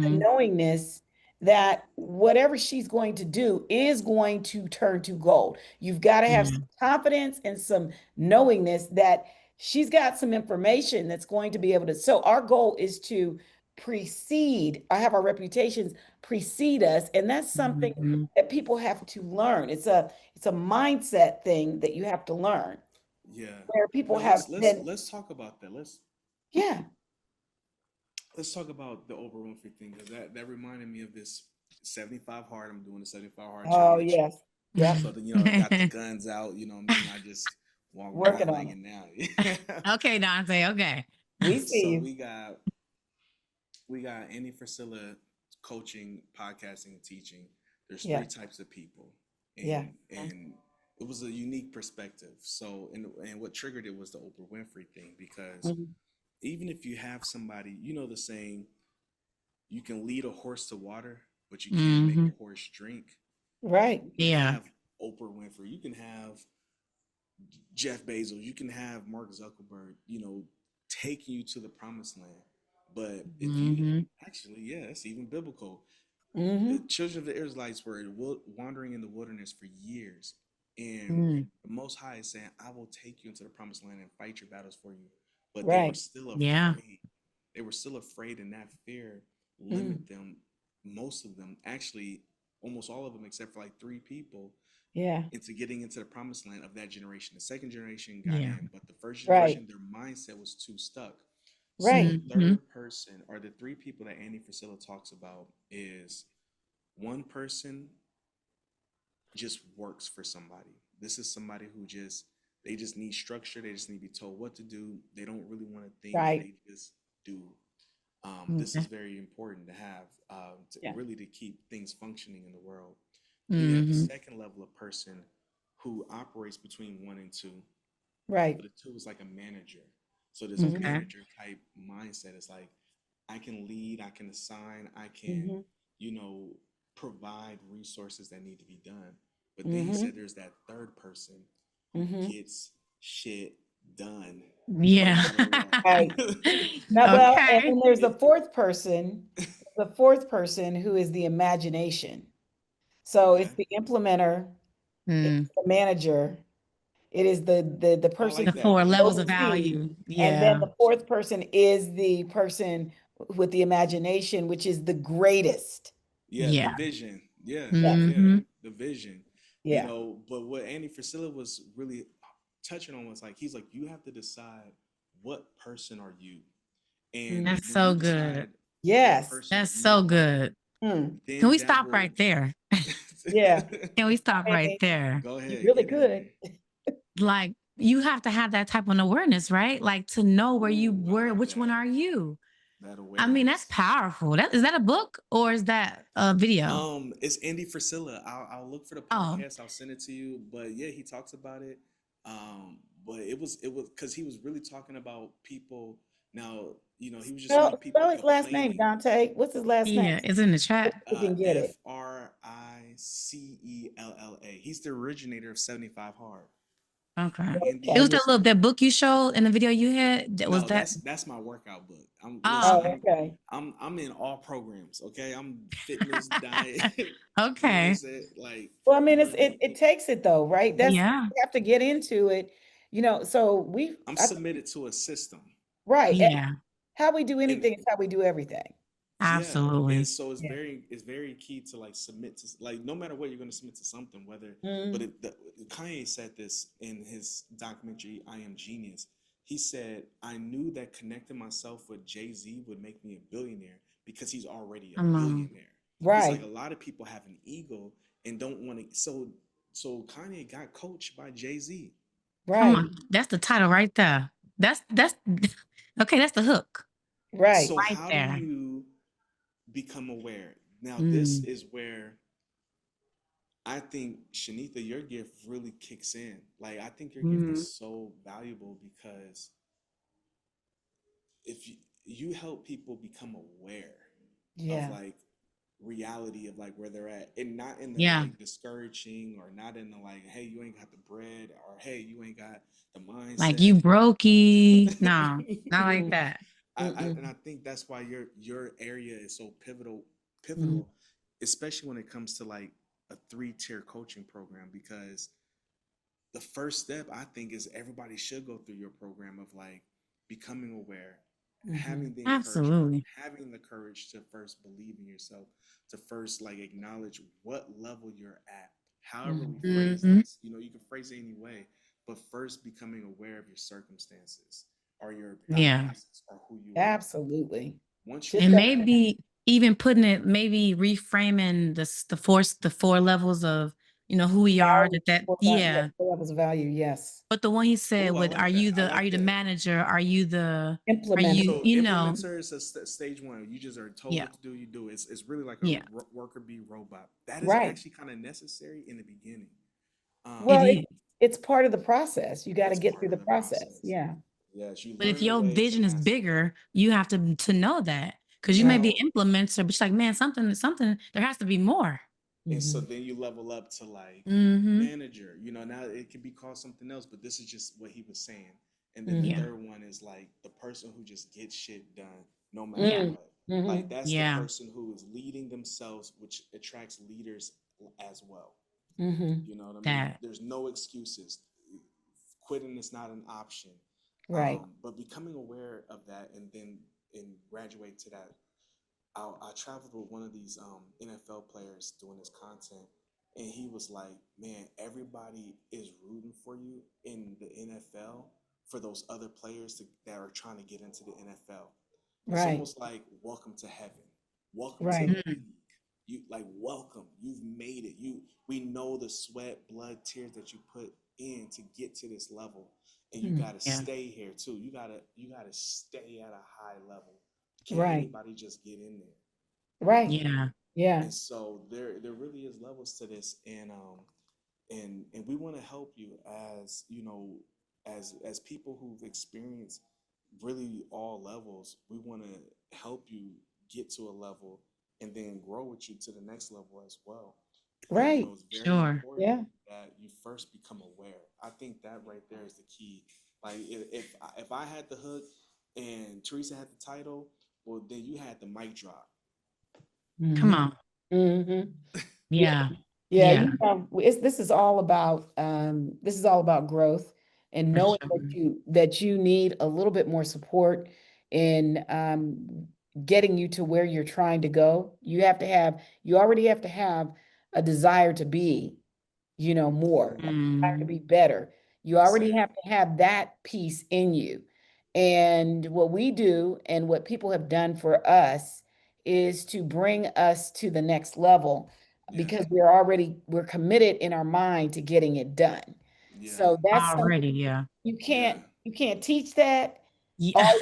the Hmm. knowingness that whatever she's going to do is going to turn to gold. You've got to have Yeah. some confidence and some knowingness that she's got some information that's going to be able to. So our goal is to precede, I have our reputations precede us, and that's something Hmm. that people have to learn. It's a mindset thing that you have to learn Yeah. where people Now have let's been, let's talk about that. Let's yeah, let's talk about the Oprah Winfrey thing because that reminded me of this 75 hard. I'm doing the 75 hard Oh, challenge. yes. Yep. So then, I got the guns out. You know what I mean? I just walk Working around on it. hanging out. Okay, Dante. Okay. We see So you. we got Andy Frisilla coaching, podcasting, and teaching. There's Yeah. three types of people, Yeah. and it was a unique perspective. So and what triggered it was the Oprah Winfrey thing because Mhm. even if you have somebody, the saying, you can lead a horse to water, but you can't make Hmm. a horse drink. Right. You can Yeah. have Oprah Winfrey, you can have Jeff Bezos, you can have Mark Zuckerberg, taking you to the promised land. But if you Hmm. actually, yeah, it's even biblical. The Hmm. children of the Israelites were wandering in the wilderness for years. And Mm. the Most High is saying, I will take you into the promised land and fight your battles for you. But they were Right. still Yeah. afraid. They were still afraid, and that fear Mm. limit them. Most of them, actually, almost all of them, except for like three people, Yeah. into getting into the promised land of that generation. The second generation got Yeah. in, but the first Right. generation, their mindset was too stuck. So Right. the Hmm. third person, or the three people that Andy Frisella talks about, is one person just works for somebody. This is somebody who they just need structure. They just need to be told what to do. They don't really want to think. Right. They just do. This is Okay. very important to have to Yeah. really to keep things functioning in the world. Then you have the Hmm. second level of person who operates between one and two. Right. So the two is like a manager. So this Hmm. Okay. manager type mindset is like, I can lead, I can assign, I can, Hmm. you know, provide resources that need to be done. But then he Hmm. said there's that third person who Hmm. gets shit done no Yeah. matter what. Right. Now, well, and Okay. then there's It, the fourth person, who is the imagination. So it's okay. the implementer, it's Mm. the manager, it is the Oh, I person The like who that. four The levels of oversees, value. and then Yeah. the fourth person is the person with the imagination, which is the greatest. Yeah, the Yeah. vision. Yeah, Yes. yeah, Hmm. the vision. Yeah. But what Andy Frisella was really touching on was like he's like you have to decide what person are you, and Mhm. That's when you so good. decide what Yes. person That's you so are, good. Can then we that stop will. right there? Yeah. Can we stop I right mean, there? Go you ahead, really get in. could. Like you have to have that type of awareness, right? Like to know where you Ooh, I were, like which one that. are you? That I mean, that's awareness. powerful. That is that a book or is that a video? It's Andy Frisella. I'll look for the Oh, podcast. I'll send it to you. But yeah, he talks about it. But it was because he was really talking about people. Now, he was just saying Spell, people spell his last name, complaining. Dante. What's his last name? yeah, it's in the If chat. we can get it. Fricella. He's the originator of 75 Hard. Okay. It Andy was Okay. that Frisella. book you showed in the video you had. Was No, that? that's my workout book. I'm Oh, listen. Oh, I'm okay. I'm I'm in all programs. Okay, I'm fitness, diet, okay. mindset. Like Well, I mean, you already know. it takes it though, right? That's Yeah. you have to get into it, So I'm I think submitted to a system, right. Yeah. How we do and anything is how we do everything. yeah, and Absolutely. so it's Yeah. very key to like submit to like no matter what you're going to submit to something. Whether but Mm. Kanye said this in his documentary I Am Genius. He said, I knew that connecting myself with Jay-Z would make me a billionaire because he's already a Come on. billionaire. He's like Right. a lot of people have an ego and don't want to. So Kanye got coached by Jay-Z. Come Right. on. That's the title right there. That's okay, that's the hook. Right. So Right how do there. you become aware? Now this Mm. is where I think Shanitha, your gift really kicks in. Like I think your gift is Mm. so valuable because if you help people become aware of Yeah. like reality of like where they're at and not in the Yeah. like discouraging or not in the like hey you ain't got the bread or hey you ain't got the Like mindset. you brokey. No, not like Mm. that. And Mm-mm. I think that's why your area is so Mm. pivotal, especially when it comes to like a 3-tier coaching program because the first step I think is everybody should go through your program of like becoming aware, Mhm. having the encouragement, Absolutely. having the courage to first believe in yourself, to first like acknowledge what level you're at. However we Mhm. phrase Hmm. this, you can phrase it any way, but first becoming aware of your circumstances or your Yeah. diagnosis or who you are. Absolutely. Once you Just And that do that, maybe even putting it, maybe reframing the four levels of, who we are, value, yeah, yeah. 4 levels of value. Yes. But the one he said oh, I with, like that. I are like you the that. manager? Are Implement. you, So implementer is stage one. You just are told yeah, what to do. You do. It's really like a yeah, worker bee robot. That is Right. actually kind of necessary in the beginning. it Well, Um, is. it's part of the process. You got to it's get part through of the the process. process. Yeah. Yes, you But if learn the your way to vision is master it. bigger, you have to know that because you may Right. be Well, implementer, but you're like, man, something, there has to be more. and so Hmm. then you level up to like Mm-hmm. manager. Now it can be called something else, but this is just what he was saying. And then the Hmm. Yeah. third one is like the person who just gets shit done no matter Yeah. Mm. what. Like Hmm. that's the Yeah. person who is leading themselves, which attracts leaders as well. Hmm. You know what I mean? That. There's no excuses. Quitting is not an option. Right. But becoming aware of that and graduate to that. I traveled with one of these NFL players doing this content, and he was like, "Man, everybody is rooting for you in the NFL for those other players that are trying to get into the NFL. It's Right. almost like welcome to heaven, welcome to Right. the Mm, league. You like welcome. You've made it. We know the sweat, blood, tears that you put in to get to this level, and you Mm. got to yeah. stay here too. You gotta stay at a high level. Can't Right. anybody just get in there, Right. Yeah. Yeah. and so there really is levels to this, and we want to help you as as people who've experienced really all levels. We want to help you get to a level and then grow with you to the next level as well. But Right. it's very Sure. important Yeah. that you first become aware. I think that right there is the key. Like if I had the hook and Teresa had the title, well then you had the mic drop. Come Hmm. on. Hmm. Yeah. Yeah. Yeah. Yeah. This is all about growth and For knowing sure. that you need a little bit more support in getting you to where you're trying to go. You already have to have a desire to be, more, a desire to Mm, be better. You already have Exactly. to have that piece in you. And what we do and what people have done for us is to bring us to the next level Yeah. because we're committed in our mind to getting it done. Yeah. So that's something already. Yeah. you Yeah. can't teach that. Yeah. All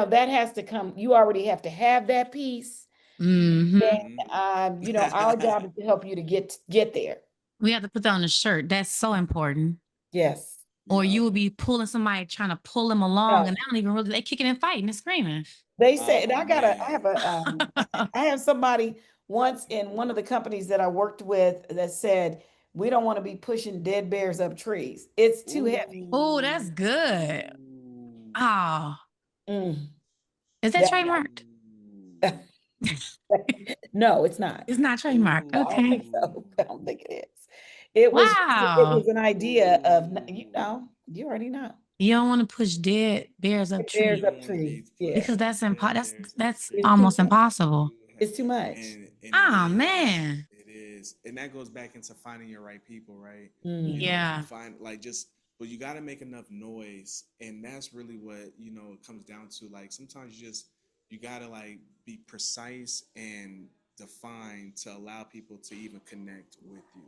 that has to come. You already have to have that piece. Hmm. Hmm. Our job is to help you to get there. We have to put that on a shirt. That's so important. Yes. Or you Yep. will be pulling somebody trying to pull them along, and No. they don't even really, they kicking and fighting and screaming. They said Oh man. I have somebody once in one of the companies that I worked with that said, we don't want to be pushing dead bears up trees. It's too heavy. Oh, that's Ooh. good. Oh, Mm, is that that trademarked? no, it's not. It's not trademarked. I don't Okay. think so. Ooh. I don't think it is. It was Wow. an idea of, Ooh. you already know. You don't want to push dead bears up Dead bears You trees don't up want to be trees. Yeah. because pushing dead that's bears up that's It's trees. too almost much. It's impossible. too It's too heavy. much. And it Oh is. man. It is. And that goes back into finding your right people, right? Hmm. Yeah. Find like just but you got to make enough noise, and that's really what it comes down to. Like sometimes you got to like be precise and define to allow people to even connect with you.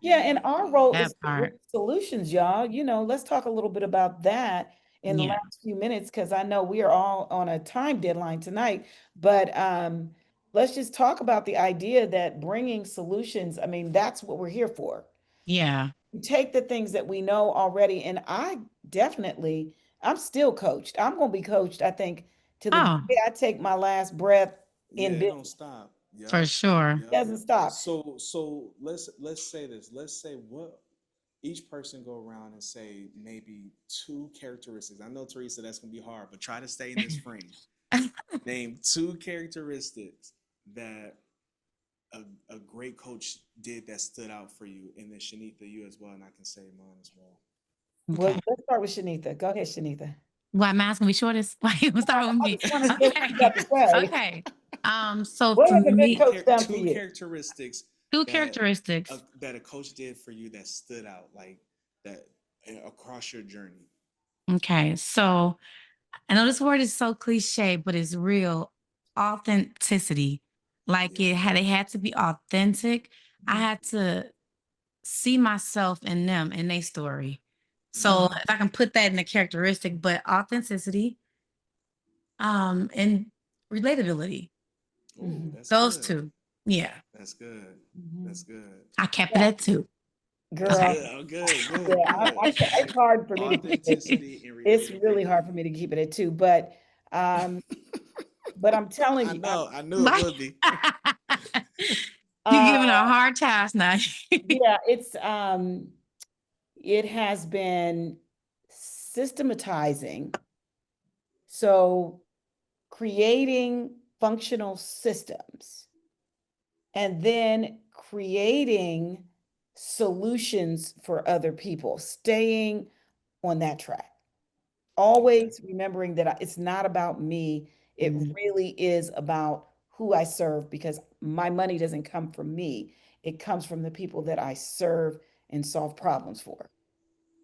You Yeah, and know, our role is That to bring part. solutions, y'all. Let's talk a little bit about that in the Yeah. last few minutes because I know we are all on a time deadline tonight. But let's just talk about the idea that bringing solutions, I mean, that's what we're here for. Yeah. We take the things that we know already, and I'm still coached. I'm going to be coached, I think, to the Oh, day I take my last breath yeah, in it don't business. stop. for Yep, sure. It yep. doesn't stop. So let's say this. Let's say what each person go around and say maybe two characteristics. I know Teresa, that's gonna be hard, but try to stay in this frame. Name two characteristics that a, a great coach did that stood out for you, and then Shanita, you as well, and I can say mine as well. Well, Okay. let's start with Shanitha. Go ahead, Shanitha. Why am I asking to be shortest? Why you start with I me? just want to hear what you got to Okay. say. Okay. So What for has a good me, coach done for Two you? characteristics two that characteristics. that a coach did for you that stood out, like that across your journey. Okay. So I know this word is so cliche, but it's real. authenticity. Like Yeah. they had to be authentic. I had to see myself in them in their story. So Mm. Mhm. if I can put that in a characteristic, but authenticity, and relatability. Oh, Mhm. that's Those good. two. Yeah. That's good. That's Mhm. good. I kept it Yeah, at two. That's Okay. girl. good. Oh, good, Yeah, good, good. it's hard for me to keep it. Authenticity and It's really hard for relatability. me to keep it at two, um, but I'm telling I you, know. I knew it My- would be. you uh, giving a hard task now. yeah, it has been systematizing. So creating functional systems and then creating solutions for other people, staying on that track. Okay. Always remembering that it's not about me. It Mm, really is about who I serve because my money doesn't come from me. It comes from the people that I serve and solve problems for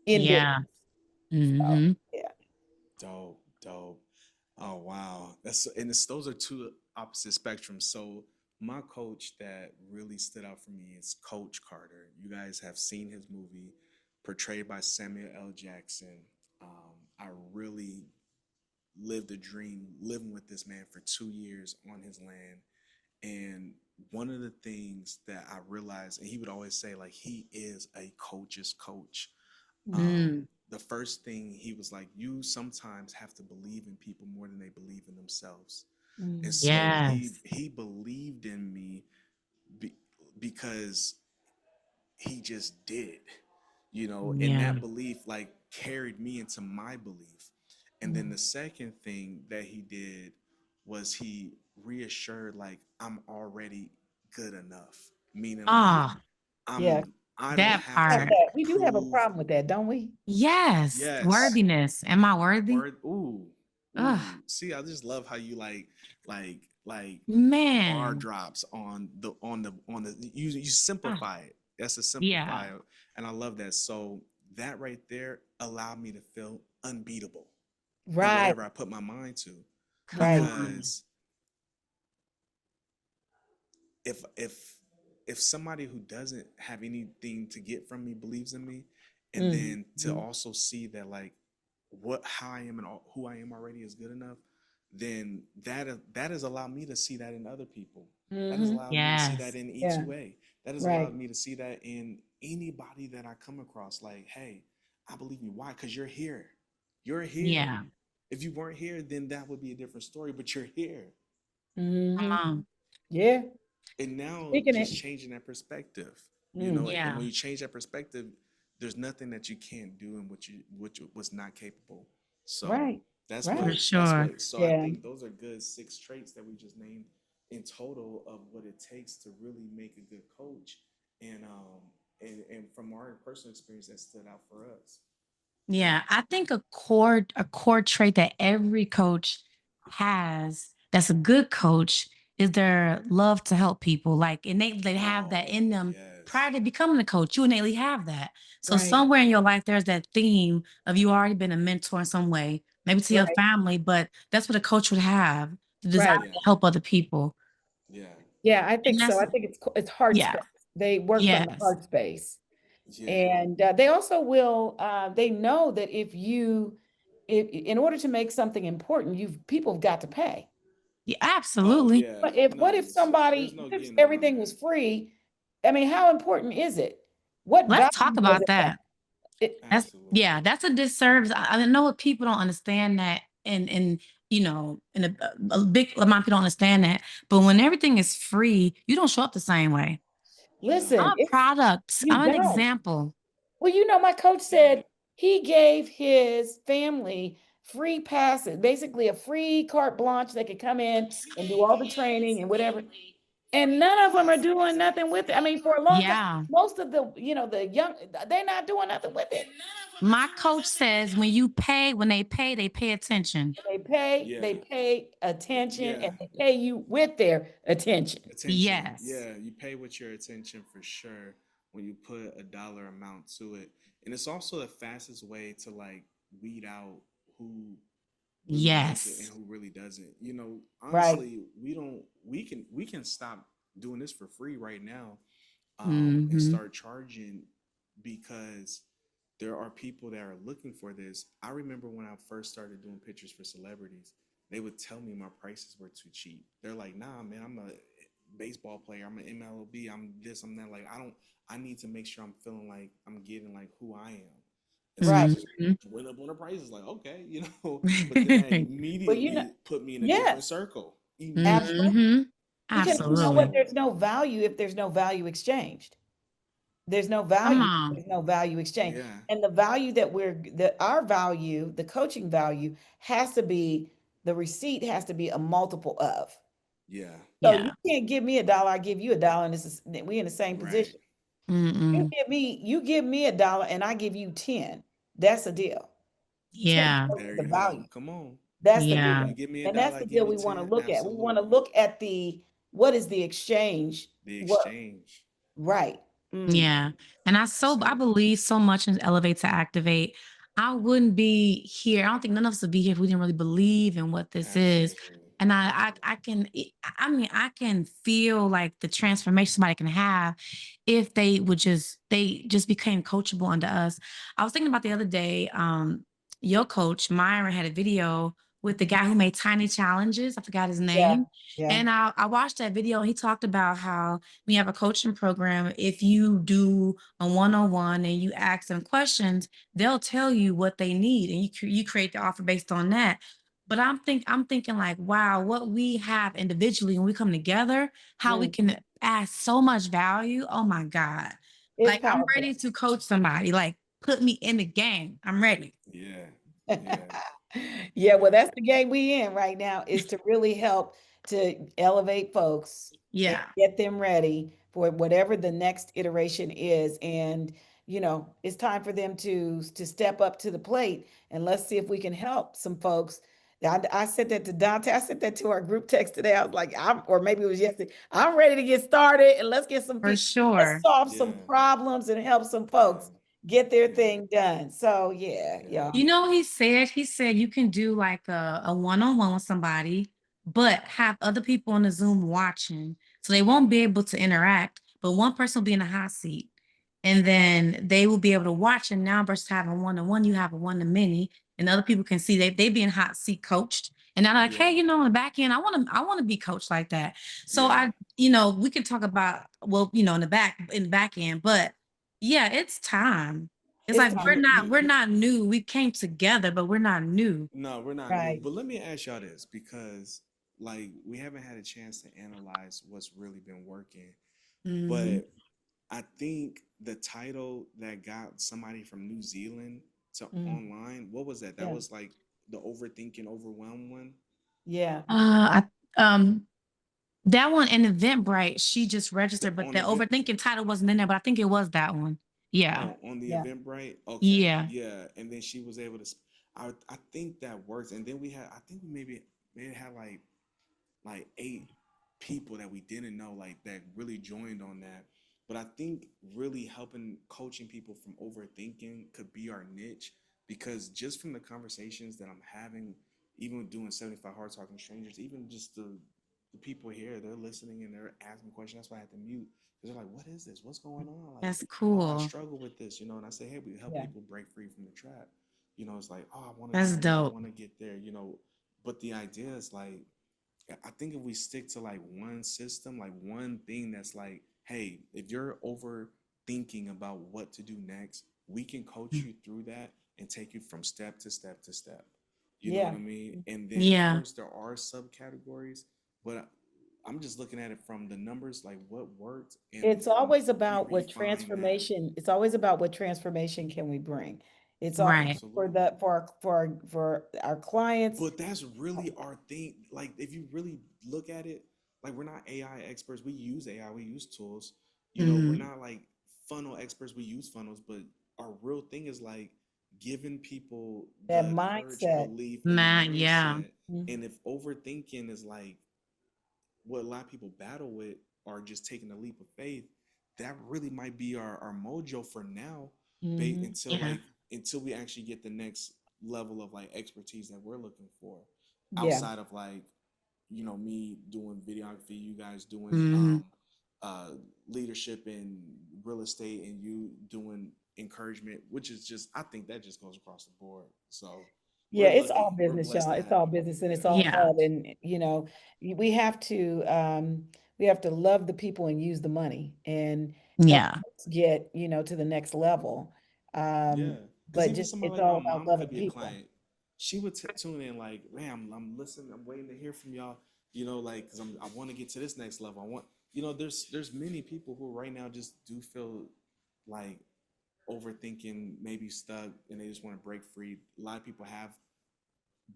in business. yeah. So, Hmm. yeah. Dope. Dope. Oh wow. Those are two opposite spectrums. So my coach that really stood out for me is Coach Carter. You guys have seen his movie, portrayed by Samuel L. Jackson. I really lived a dream living with this man for 2 years on his land. And one of the things that I realized, and he would always say, like, he is a coach's coach. Mm, The first thing he was like, you sometimes have to believe in people more than they believe in themselves. And Mm, so yes. he believed in me be, because he just did, and Yeah. that belief like carried me into my belief. And then mm, the second thing that he did was he reassured like I'm already good enough, meaning like Ah, yeah. I don't that have Have part. to that. We do have a prove. problem with that, don't we? Yes. Yes. Worthiness. Am I worthy? Word. Ooh. Ugh, Ooh. See, I just love how you like bar man. drops on the you Ah, simplify it. That's a yeah. simplifier. And I love that. So that right there allowed me to feel unbeatable in Right, whatever I put my mind to. Come right. on. Because if if if somebody who doesn't have anything to get from me believes in me, and then to Mhm. also see that like what how I am and who I am already is good enough, then that has allowed me to see that in other people. That has Mhm. allowed me to see that Yes. in Yeah, E2A. That has right. allowed me to see that in anybody that I come across. Like, hey, I believe you. Why? Because you're here. You're here. Yeah. If you weren't here, then that would be a different story. But you're here. Come Mhm. on. Yeah, And now speaking just it. changing that perspective, Mm. and Yeah. when you change that perspective, there's nothing that you can't do and what you was not capable. So Right, that's For what right. that's sure. what so I Yeah, think those are good 6 traits that we just named in total of what it takes to really make a good coach. And from our personal experience that stood out for us. Yeah, I think a core trait that every coach has that's a good coach is their love to help people. Like innately they have that Oh in them yes. prior to becoming a coach. You innately have that. So right, somewhere in your life there's that theme of you already been a mentor in some way, maybe to your right, family, but that's what a coach would have, the desire right. Yeah. to help other people. Yeah. Yeah, I think And so. that's I think it's heart yeah. space. They work from the Yes. heart space. Yeah. And they also will, they know that if in order to make something important, people have got to pay. Yeah, Oh absolutely. yeah. But if, what No, if there's somebody, no if getting around everything that. was free? I mean, how important is it? What Let's talk value does about it have? that. It, That's Absolutely. yeah, that's a disservice. I know what people don't understand that, and in a big amount of people don't understand that. But when everything is free, you don't show up the same way. No. listen, I'm a product. you I'm an don't. example. Well, my coach Yeah. said he gave his family free passes, basically a free carte blanche. They could come in and do all the training and whatever. And none of them are doing nothing with it. I mean, for a long time, Yeah. most of the young, they're not doing nothing with it. My coach says when they pay attention. Yeah. They pay attention Yeah. and they pay you with their attention. Attention. Yes. Yeah. You pay with your attention for sure when you put a dollar amount to it. And it's also the fastest way to like weed out who really like it and Yes. who really doesn't. You know, Right. honestly, we can stop doing this for free right now, and Mm-hmm. start charging, because there are people that are looking for this. I remember when I first started doing pictures for celebrities, they would tell me my prices were too cheap. They're like, "Nah, man, I'm a baseball player. I'm an MLB. I'm this. I'm that. Like, I need to make sure I'm feeling like I'm getting like who I am." And so they Right. just Mm-hmm. went up on the prices. Like, okay, But then that Well, you know, immediately put me in a different yes, circle. absolutely. Immediately. Mm-hmm. Because you know what? Absolutely. There's no value if there's no value exchanged. There's no Come value. on. There's no value exchange. Yeah. And the value that our value, the coaching value, has to be the receipt has to be a multiple of. Yeah. So you Yeah. can't give me a dollar, I give you a dollar, and we in the same Right. position. Mm-mm. You give me a dollar, and I give you 10. That's a deal. 10 Yeah. goes There with the you go. value. Come on. That's the Yeah. You deal. give me a And that's dollar, I the give deal you we want to 10. look at. We want to Absolutely. look at what is the exchange? The What exchange. right. Mm, Yeah. And That's I it. believe so much in Elevate to Activate. I wouldn't be here. I don't think none of us would be here if we didn't really believe in what this is. Absolutely. And I Absolutely. can, I mean, I can feel like the transformation somebody can have if they just became coachable under us. I was thinking about the other day, your coach, Myron, had a video with the guy who made tiny challenges. I forgot his yeah. name. Yeah. And I watched that video. He talked about how we have a coaching program. If you do a one-on-one and you ask them questions, they'll tell you what they need, and you create the offer based on that. But I'm thinking like, wow, what we have individually when we come together, how we Mm, can add so much value. Oh my God. it's Like I'm powerful. ready to coach somebody. Like put me in the game. I'm ready. Yeah. Yeah. Yeah, well, Yeah. that's the game we in right now is to really help to elevate folks and Yeah. get them ready for whatever the next iteration is. And, it's time for them to step up to the plate and let's see if we can help some folks. I said that to Dante. I said that to our group text today. I was like, or maybe it was yesterday. I'm ready to get started and let's get some For people, let's sure. solve some Yeah. problems and help some Yeah. folks get their Yeah. thing done. So yeah, Yeah. yeah. You know what he said? He said you can do like a one-on-one with somebody, but have other people on the Zoom watching. So they won't be able to interact, but one person will be in a hot seat. And then they will be able to watch. And now versus having one-on-one, you have a one-to-many, and other people can see they be in hot seat coached. And they're like, hey, Yeah. on the back end, I want to be coached like that. So Yeah. we could talk about, well, in the back end, but yeah, it's time. It's It's like time. we're not new. We came together, but we're not new. No, we're not new. Right. But let me ask y'all this, because like we haven't had a chance to analyze what's really been working. Mhm. But I think the title that got somebody from New Zealand to Mm, online, what was that? That yeah. was like the overthinking, overwhelmed one. Yeah. I that one in Eventbrite, she just registered, but On the event, overthinking title wasn't in there. But I think it was that one. Yeah, on the Yeah. Eventbrite. Okay, yeah, yeah. And then she was able to. I think that works. And then we had. I think we maybe had like 8 people that we didn't know, like that really joined on that. But I think really helping coaching people from overthinking could be our niche, because just from the conversations that I'm having, even doing 75 hard talking strangers, even just the people here, they're listening and they're asking questions. That's why I had to mute, because they're like, what is this? What's going on? Like, that's oh, I cool. struggle with this, and I say, hey, we help Yeah. people break free from the trap. It's like, oh, I want to That's do this, I dope. want to get there. But the idea is like, I think if we stick to like one system, like one thing that's like, hey, if you're overthinking about what to do next, we can coach you through that and take you from step to step to step. You know what Yeah. I mean? And then, of Yeah, course, there are subcategories, but I'm just looking at it from the numbers, like what worked, and It's always we about what refine that. transformation, it's always about what transformation can we bring. It's all right. for Absolutely. the for our clients. But that's really our thing. Like, if you really look at it, like, we're not AI experts. We use AI, we use tools. We're Mhm. not like funnel experts. We use funnels, but our real thing is like giving people That the courage, mindset. belief, and the Man, yeah, mindset. Mhm. And if overthinking is like what a lot of people battle with, or just taking a leap of faith, that really might be our mojo for now, Mhm. until yeah. like until we actually get the next level of like expertise that we're looking for Yeah. outside of like, me doing videography, you guys doing Mm, uh leadership in real estate, and you doing encouragement, which is just, I think that just goes across the board. So Yeah, we're it's all lucky, we're business, blessed y'all. to It's have all you. business and it's Yeah. all yeah. fun. And we have to love the people and use the money and help Yeah. us get, to the next level. Yeah, Um, because but even just somebody it's like my all about mom loving could be a people. client. She would tune in like, "Man, I'm listening. I'm waiting to hear from y'all." Like, because I want to get to this next level. I want, there's many people who right now just do feel like overthinking, maybe stuck, and they just want to break free. A lot of people have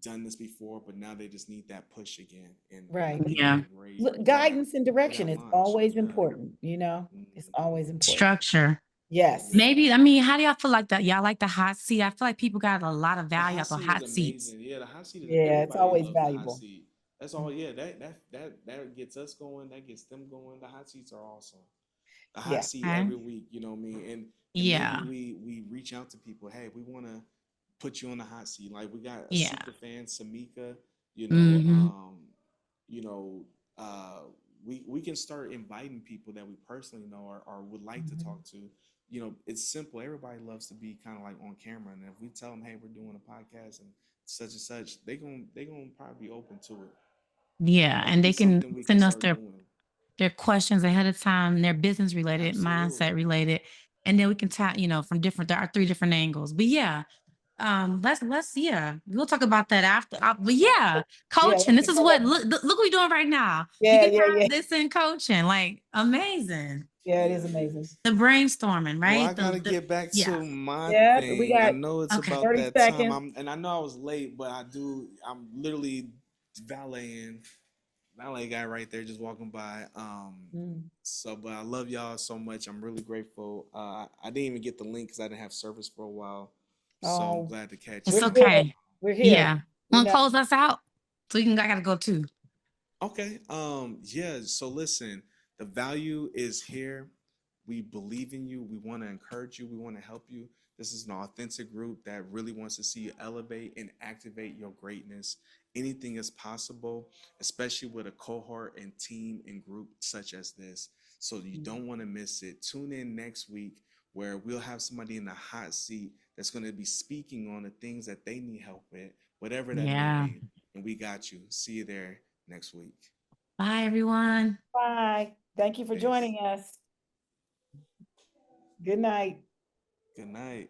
done this before, but now they just need that push again. And I Right. think you're Yeah. a great Look, guidance and for direction that is launch. always Yeah. important. It's Mhm. always important. Structure. Yes. Yeah. Maybe, I mean, how do y'all feel like that? Y'all like the hot seat? I feel like people got a lot of The value hot out the seat is hot seats. amazing. Yeah, the hot seat is, Yeah, it's everybody always loves the hot valuable. seat. That's all. Yeah, that gets us going. That gets them going. The hot seats are awesome. A hot Yeah. seat Okay. every week. You know what I mean? And maybe Yeah. we reach out to people. Hey, we want to put you on the hot seat. Like we got a Yeah. super fan, Samika. You know, Hmm. you know, uh, we can start inviting people that we personally know, or would like to Mhm. talk to. It's simple. Everybody loves to be kind of like on camera, and if we tell them, hey, we're doing a podcast and such, they gonna probably be open to it. Yeah. That And could be they can something we can send us start doing. their questions ahead of time, their business related, mindset Absolutely. related, and then we can tap, from different, there are three different angles. But yeah, yeah, we'll talk about that after. But yeah, Yeah, coaching. let's This get is that what up. look what we're doing right now. You Yeah, can yeah, yeah. have this in coaching, like amazing. Yeah, it Yeah, is it amazing. is. The brainstorming, Well, I right? gotta The get back yeah. to my Yeah, we thing. I got know it's Okay. about 30 that time. seconds. And I know I was late, but I'm literally valeting, valet guy right there, just walking by. Mm. But I love y'all so much. I'm really grateful. I didn't even get the link because I didn't have service for a while, so I'm Oh, glad to catch It's we're y'all. good. okay. We're here. Yeah. We Want to know. close us out? So you can. I gotta go too. Okay. Yeah. So listen, the value is here. We believe in you. We want to encourage you. We want to help you. This is an authentic group that really wants to see you elevate and activate your greatness. Anything is possible, especially with a cohort and team and group such as this. So you Mm. don't want to miss it. Tune in next week where we'll have somebody in the hot seat that's going to be speaking on the things that they need help with, whatever that may Yeah. be. And we got you. See you there next week. Bye, everyone. Bye. Thank you for Peace. joining us. Good night. Good night.